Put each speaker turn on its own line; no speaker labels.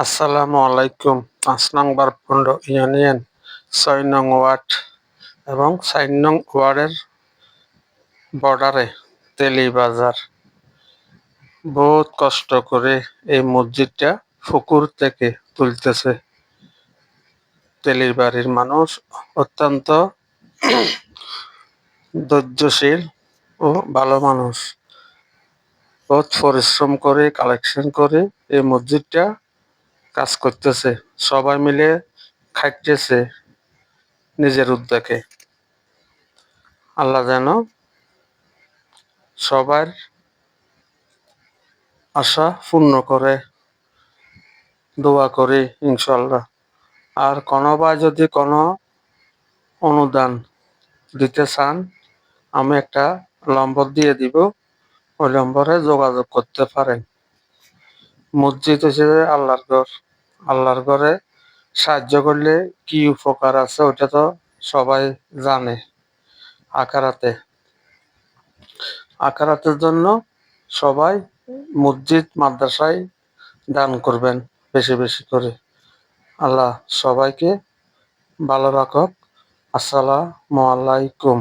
আসসালামু আলাইকুম। ৫ নং বারপুন্ড ইউনিয়ন ৬ নং ওয়ার্ড এবং ৪ নং ওয়ার্ডের বর্ডারে তেলিবাজার। বহুত কষ্ট করে এই মসজিদটা পুকুর থেকে তুলতেছে। তেলিবাড়ির মানুষ অত্যন্ত ধৈর্যশীল ও ভালো মানুষ। বহুত পরিশ্রম করে কালেকশন করে এই মসজিদটা কাজ করতেছে। সবাই মিলে খাটতেছে নিজের উদ্যোগে। আল্লাহ যেন সবার আশা পূর্ণ করে, দোয়া করি ইনশাল্লাহ। আর কোনো ভাই যদি কোনো অনুদান দিতে চান, আমি একটা নম্বর দিয়ে দিব, ওই নম্বরে যোগাযোগ করতে পারেন। মসজিদ হিসেবে আল্লাহর ঘর, আল্লাহর ঘরে সাহায্য করলে কি উপকার আছে ওটা তো সবাই জানে। আখারাতের জন্য সবাই মসজিদ মাদ্রাসায় দান করবেন বেশি বেশি করে। আল্লাহ সবাইকে ভালো রাখুক। আসসালামু আলাইকুম।